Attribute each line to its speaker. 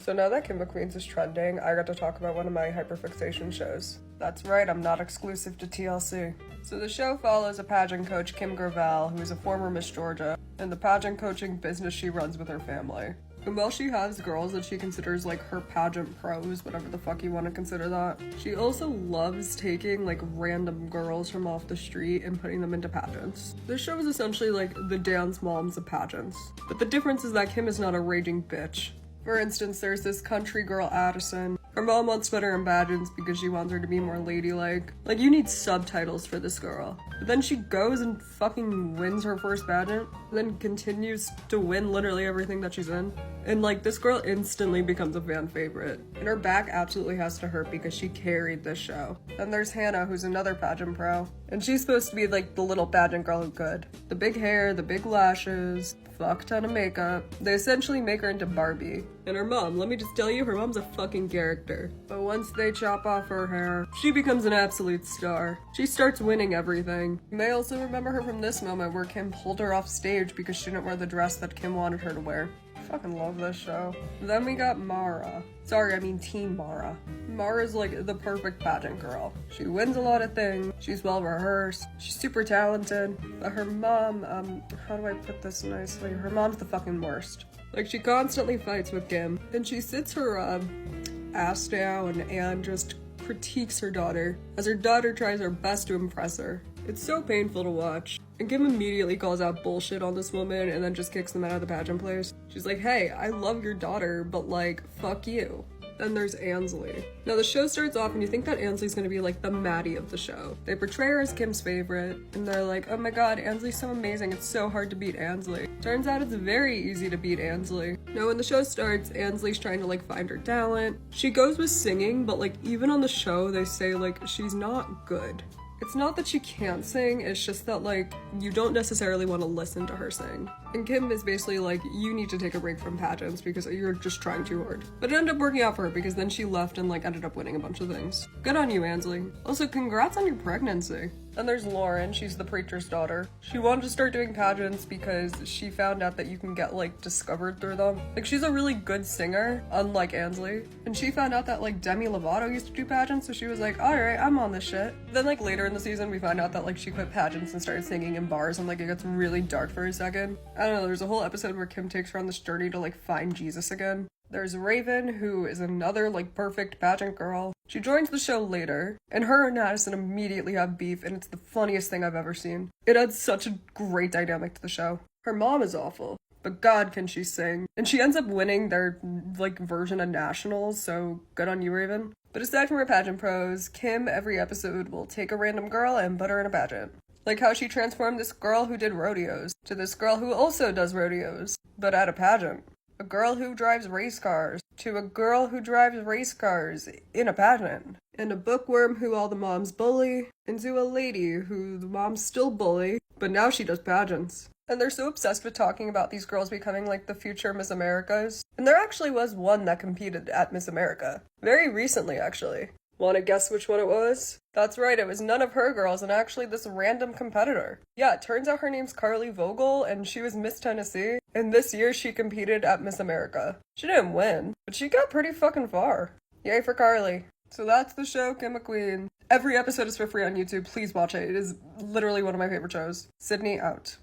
Speaker 1: So now that Kim McQueen's is trending, I got to talk about one of my hyperfixation shows. That's right, I'm not exclusive to TLC. So the show follows a pageant coach, Kim Gravel, who is a former Miss Georgia, and the pageant coaching business she runs with her family. And while she has girls that she considers like her pageant pros, whatever the fuck you want to consider that, she also loves taking like random girls from off the street and putting them into pageants. This show is essentially like the dance moms of pageants. But the difference is that Kim is not a raging bitch. For instance, there's this country girl, Addison. Her mom wants to put her in pageants because she wants her to be more ladylike. Like, you need subtitles for this girl. But then she goes and fucking wins her first pageant, then continues to win literally everything that she's in. And like, this girl instantly becomes a fan favorite. And her back absolutely has to hurt because she carried this show. Then there's Hannah, who's another pageant pro. And she's supposed to be like the little pageant girl who could. The big hair, the big lashes, fuck ton of makeup. They essentially make her into Barbie. And her mom, let me just tell you, her mom's a fucking character. But once they chop off her hair, she becomes an absolute star. She starts winning everything. You may also remember her from this moment where Kim pulled her off stage because she didn't wear the dress that Kim wanted her to wear. I fucking love this show. Then we got Mara. Sorry, I mean Teen Mara. Mara's like the perfect pageant girl. She wins a lot of things, she's well rehearsed, she's super talented, but her mom, how do I put this nicely? Her mom's the fucking worst. Like, she constantly fights with Kim, and she sits her ass down and just critiques her daughter, as her daughter tries her best to impress her. It's so painful to watch. And Kim immediately calls out bullshit on this woman and then just kicks them out of the pageant place. She's like, hey, I love your daughter, but like, fuck you. Then there's Ansley. Now the show starts off and you think that Ansley's gonna be like the Maddie of the show. They portray her as Kim's favorite, and they're like, oh my god, Ansley's so amazing, it's so hard to beat Ansley. Turns out it's very easy to beat Ansley. Now when the show starts, Ansley's trying to like find her talent. She goes with singing, but like even on the show they say like she's not good. It's not that she can't sing, it's just that, like, you don't necessarily want to listen to her sing. And Kim is basically like, you need to take a break from pageants because you're just trying too hard. But it ended up working out for her because then she left and, like, ended up winning a bunch of things. Good on you, Ansley. Also, congrats on your pregnancy. Then there's Lauren, she's the preacher's daughter. She wanted to start doing pageants because she found out that you can get, like, discovered through them. Like, she's a really good singer, unlike Ansley. And she found out that, like, Demi Lovato used to do pageants, so she was like, alright, I'm on this shit. Then, like, later in the season, we find out that, like, she quit pageants and started singing in bars, and, like, it gets really dark for a second. I don't know, there's a whole episode where Kim takes her on this journey to, like, find Jesus again. There's Raven, who is another, like, perfect pageant girl. She joins the show later, and her and Addison immediately have beef, and it's the funniest thing I've ever seen. It adds such a great dynamic to the show. Her mom is awful, but god can she sing. And she ends up winning their, like, version of nationals, so good on you, Raven. But aside from her pageant pros, Kim every episode will take a random girl and put her in a pageant. Like how she transformed this girl who did rodeos to this girl who also does rodeos, but at a pageant. A girl who drives race cars to a girl who drives race cars in a pageant. And a bookworm who all the moms bully, into a lady who the moms still bully, but now she does pageants. And they're so obsessed with talking about these girls becoming like the future Miss Americas. And there actually was one that competed at Miss America. Very recently, actually. Want to guess which one it was? That's right, it was none of her girls and actually this random competitor. Yeah, it turns out her name's Carly Vogel and she was Miss Tennessee. And this year she competed at Miss America. She didn't win, but she got pretty fucking far. Yay for Carly. So that's the show, Kim McQueen. Every episode is for free on YouTube. Please watch it. It is literally one of my favorite shows. Sydney out.